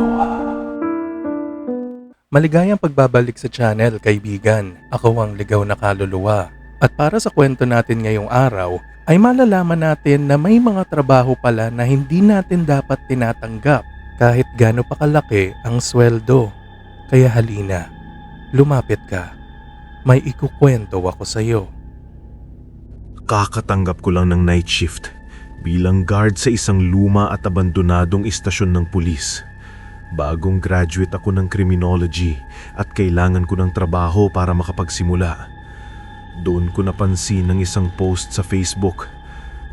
kaluluwa. Maligayang pagbabalik sa channel, kaibigan. Ako ang ligaw na kaluluwa. At para sa kwento natin ngayong araw, ay malalaman natin na may mga trabaho pala na hindi natin dapat tinatanggap kahit gaano pa kalaki ang sweldo. Kaya halina, lumapit ka. May ikukwento ako sa'yo. Kakatanggap ko lang ng night shift bilang guard sa isang luma at abandonadong istasyon ng pulis. Bagong graduate ako ng criminology at kailangan ko ng trabaho para makapagsimula. Doon ko napansin ng isang post sa Facebook,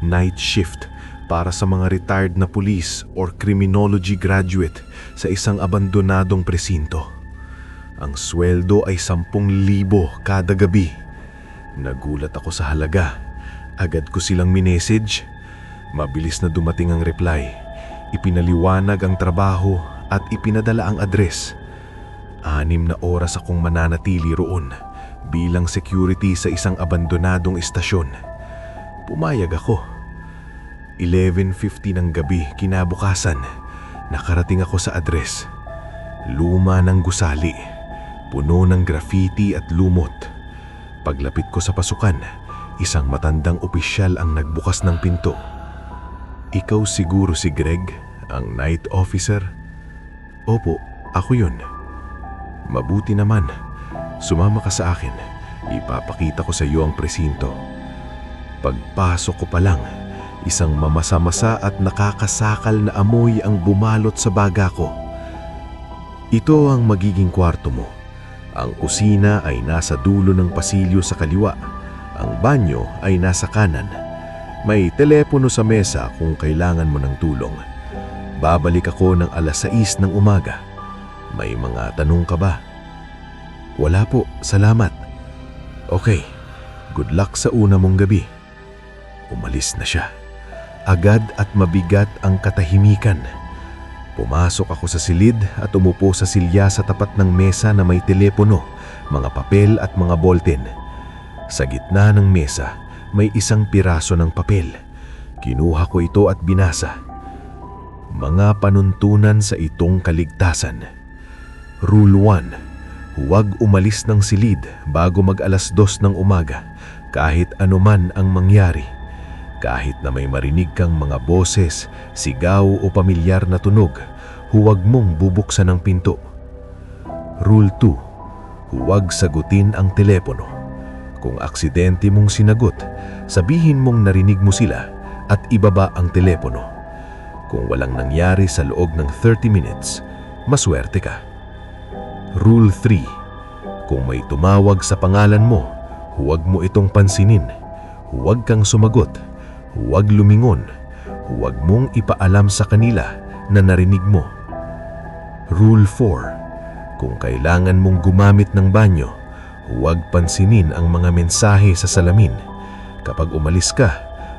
night shift para sa mga retired na pulis or criminology graduate sa isang abandonadong presinto. Ang sweldo ay 10,000 kada gabi. Nagulat ako sa halaga. Agad ko silang minessage. Mabilis na dumating ang reply. Ipinaliwanag ang trabaho at ipinadala ang address. 6 na oras akong mananatili roon bilang security sa isang abandonadong istasyon. Pumayag ako. 11:50 ng gabi kinabukasan, nakarating ako sa address. Luma ng gusali, puno ng graffiti at lumot. Paglapit ko sa pasukan, isang matandang opisyal ang nagbukas ng pinto. "Ikaw siguro si Greg, ang night officer?" "Opo, ako yun." "Mabuti naman. Sumama ka sa akin. Ipapakita ko sa iyo ang presinto." Pagpasok ko pa lang, isang mamasa-masa at nakakasakal na amoy ang bumalot sa baga ko. "Ito ang magiging kwarto mo. Ang kusina ay nasa dulo ng pasilyo sa kaliwa. Ang banyo ay nasa kanan. May telepono sa mesa kung kailangan mo ng tulong. Babalik ako ng 6:00 ng umaga. May mga tanong ka ba?" "Wala po, salamat." "Okay, good luck sa una mong gabi." Umalis na siya. Agad at mabigat ang katahimikan. Pumasok ako sa silid at umupo sa silya sa tapat ng mesa na may telepono, mga papel at mga ballpen. Sa gitna ng mesa, may isang piraso ng papel. Kinuha ko ito at binasa. Mga panuntunan sa itong kaligtasan. Rule 1. Huwag umalis ng silid bago mag-2:00 ng umaga kahit anuman ang mangyari. Kahit na may marinig kang mga boses, sigaw o pamilyar na tunog, huwag mong bubuksan ang pinto. Rule 2. Huwag sagutin ang telepono. Kung aksidente mong sinagot, sabihin mong narinig mo sila at ibaba ang telepono. Kung walang nangyari sa loob ng 30 minutes, maswerte ka. Rule 3. Kung may tumawag sa pangalan mo, huwag mo itong pansinin. Huwag kang sumagot. Huwag lumingon. Huwag mong ipaalam sa kanila na narinig mo. Rule 4. Kung kailangan mong gumamit ng banyo, huwag pansinin ang mga mensahe sa salamin. Kapag umalis ka,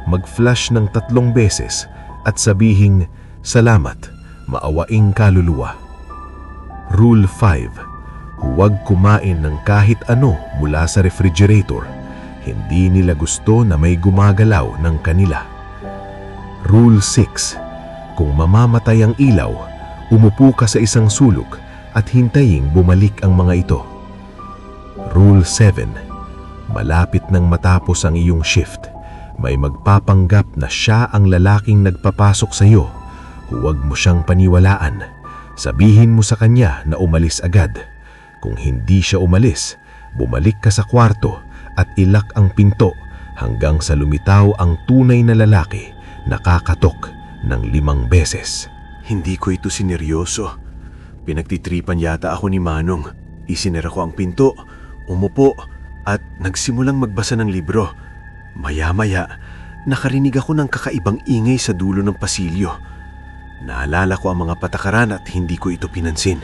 mag-flash ng 3 beses at sabihing, "Salamat, maawaing kaluluwa." Rule 5. Huwag kumain ng kahit ano mula sa refrigerator. Hindi nila gusto na may gumagalaw ng kanila. Rule 6. Kung mamamatay ang ilaw, umupo ka sa isang sulok at hintaying bumalik ang mga ito. Rule 7. Malapit nang matapos ang iyong shift, may magpapanggap na siya ang lalaking nagpapasok sa iyo. Huwag mo siyang paniwalaan. Sabihin mo sa kanya na umalis agad. Kung hindi siya umalis, bumalik ka sa kwarto at ilak ang pinto hanggang sa lumitaw ang tunay na lalaki na kakatok ng 5 beses. Hindi ko ito sineryoso. Pinagtitripan yata ako ni Manong. Isinara ko ang pinto, umupo at nagsimulang magbasa ng libro. Maya-maya, nakarinig ako ng kakaibang ingay sa dulo ng pasilyo. Naalala ko ang mga patakaran at hindi ko ito pinansin.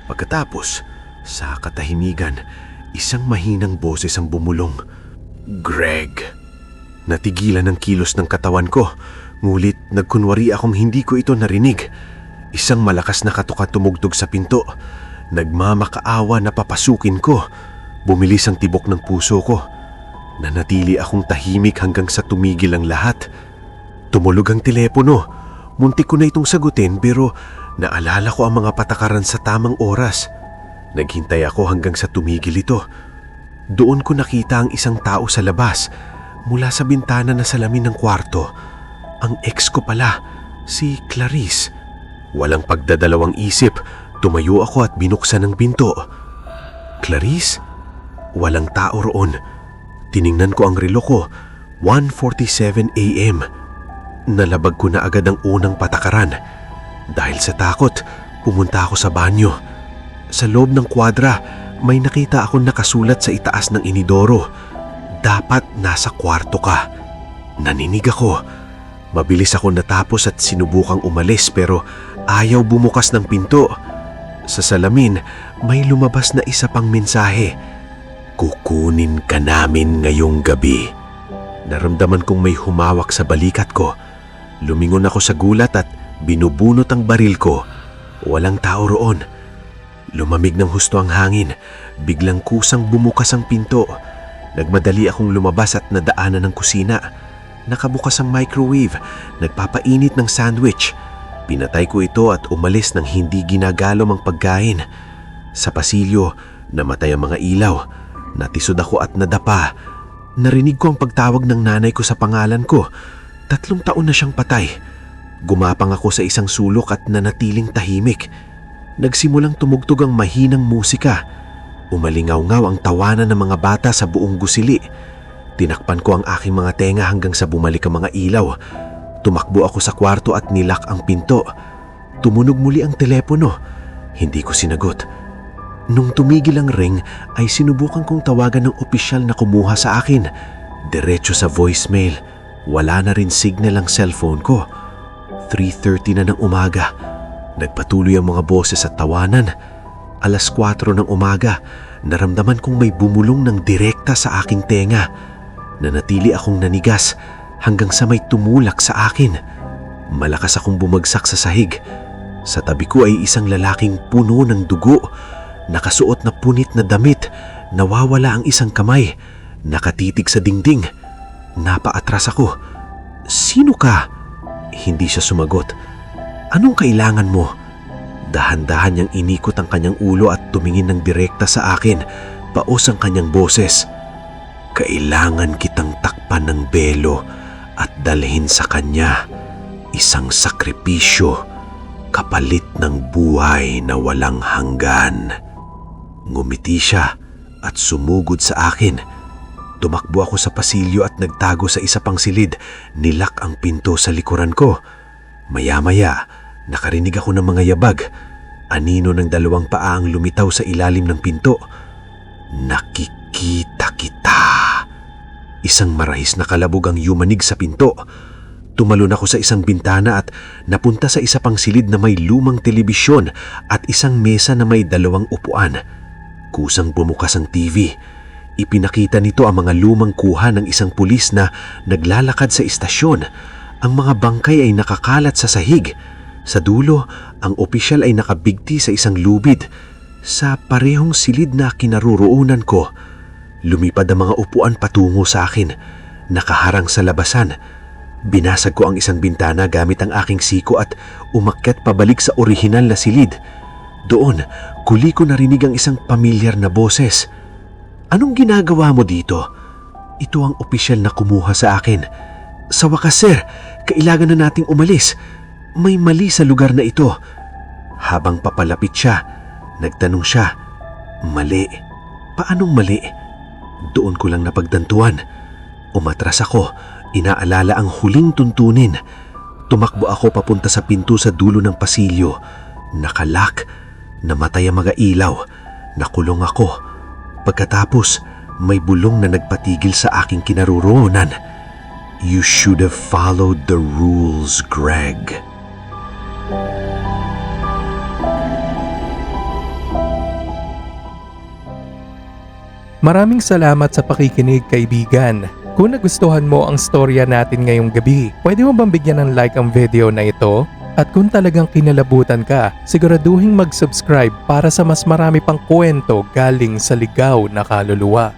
Pagkatapos, sa katahimikan, isang mahinang boses ang bumulong. "Greg." Natigilan ang kilos ng katawan ko, ngulit nagkunwari akong hindi ko ito narinig. Isang malakas na katuka tumugtog sa pinto. Nagmamakaawa na papasukin ko. Bumilis ang tibok ng puso ko. Nanatili akong tahimik hanggang sa tumigil ang lahat. Tumulog ang telepono. Muntik ko na itong sagutin pero naalala ko ang mga patakaran sa tamang oras. Naghintay ako hanggang sa tumigil ito. Doon ko nakita ang isang tao sa labas mula sa bintana na salamin ng kwarto. Ang ex ko pala, si Clarice. Walang pagdadalawang isip, tumayo ako at binuksan ang pinto. Clarice? Walang tao roon. Tiningnan ko ang relo ko, 1:47 a.m. Nalabag ko na agad ang unang patakaran. Dahil sa takot, pumunta ako sa banyo. Sa loob ng kwadra, may nakita akong nakasulat sa itaas ng inidoro. Dapat nasa kwarto ka. Naninig ako. Mabilis ako natapos at sinubukang umalis pero ayaw bumukas ng pinto. Sa salamin, may lumabas na isa pang mensahe. Kukunin ka namin ngayong gabi. Naramdaman kong may humawak sa balikat ko. Lumingon ako sa gulat at binubunot ang baril ko. Walang tao roon. Lumamig ng husto ang hangin. Biglang kusang bumukas ang pinto. Nagmadali akong lumabas at nadaanan ng kusina. Nakabukas ang microwave. Nagpapainit ng sandwich. Pinatay ko ito at umalis nang hindi ginagalom ang pagkain. Sa pasilyo, namatay ang mga ilaw. Natisod ako at nadapa. Narinig ko ang pagtawag ng nanay ko sa pangalan ko. 3 taon na siyang patay. Gumapang ako sa isang sulok at nanatiling tahimik. Nagsimulang tumugtog ang mahinang musika. Umalingaw-ngaw ang tawanan ng mga bata sa buong gusili. Tinakpan ko ang aking mga tenga hanggang sa bumalik ang mga ilaw. Tumakbo ako sa kwarto at nilak ang pinto. Tumunog muli ang telepono. Hindi ko sinagot. Nung tumigil ang ring ay sinubukan kong tawagan ng opisyal na kumuha sa akin. Diretso sa voicemail. Wala na rin signal ang cellphone ko. 3:30 na ng umaga. Nagpatuloy ang mga boses at tawanan. 4:00 ng umaga, naramdaman kong may bumulong ng direkta sa aking tenga. Nanatili akong nanigas hanggang sa may tumulak sa akin. Malakas akong bumagsak sa sahig. Sa tabi ko ay isang lalaking puno ng dugo. Nakasuot na punit na damit. Nawawala ang isang kamay. Nakatitig sa dingding. Napaatras ako. Sino ka? Hindi siya sumagot. Anong kailangan mo? Dahan-dahan niyang inikot ang kanyang ulo at tumingin ng direkta sa akin. Paos ang kanyang boses. Kailangan kitang takpan ng belo at dalhin sa kanya. Isang sakripisyo kapalit ng buhay na walang hanggan. Ngumiti siya at sumugod sa akin. Tumakbo ako sa pasilyo at nagtago sa isa pang silid. Nilak ang pinto sa likuran ko. Maya-maya, nakarinig ako ng mga yabag. Anino ng 2 paa ang lumitaw sa ilalim ng pinto. Nakikita kita. Isang marahis na kalabog ang yumanig sa pinto. Tumalon ako sa isang bintana at napunta sa isa pang silid na may lumang telebisyon at isang mesa na may 2 upuan. Kusang bumukas ang TV. Ipinakita nito ang mga lumang kuha ng isang pulis na naglalakad sa istasyon. Ang mga bangkay ay nakakalat sa sahig. Sa dulo, ang opisyal ay nakabigti sa isang lubid. Sa parehong silid na kinaroroonan ko, lumipad ang mga upuan patungo sa akin. Nakaharang sa labasan. Binasag ko ang isang bintana gamit ang aking siko at umakyat pabalik sa orihinal na silid. Doon, kuli ko narinig ang isang pamilyar na boses. Anong ginagawa mo dito? Ito ang opisyal na kumuha sa akin. Sa wakas, sir, kailangan na nating umalis. May mali sa lugar na ito. Habang papalapit siya, nagtanong siya, mali? Paanong mali? Doon ko lang napagdantuan. Umatras ako, inaalala ang huling tuntunin. Tumakbo ako papunta sa pinto sa dulo ng pasilyo. Nakalak, namatay ang mga ilaw. Nakulong ako. Pagkatapos, may bulong na nagpatigil sa aking kinaroroonan. You should have followed the rules, Greg. Maraming salamat sa pakikinig, kaibigan. Kung nagustuhan mo ang storya natin ngayong gabi, pwede mo bang bigyan ng like ang video na ito? At kung talagang kinalabutan ka, siguraduhin mag-subscribe para sa mas marami pang kwento galing sa ligaw na kaluluwa.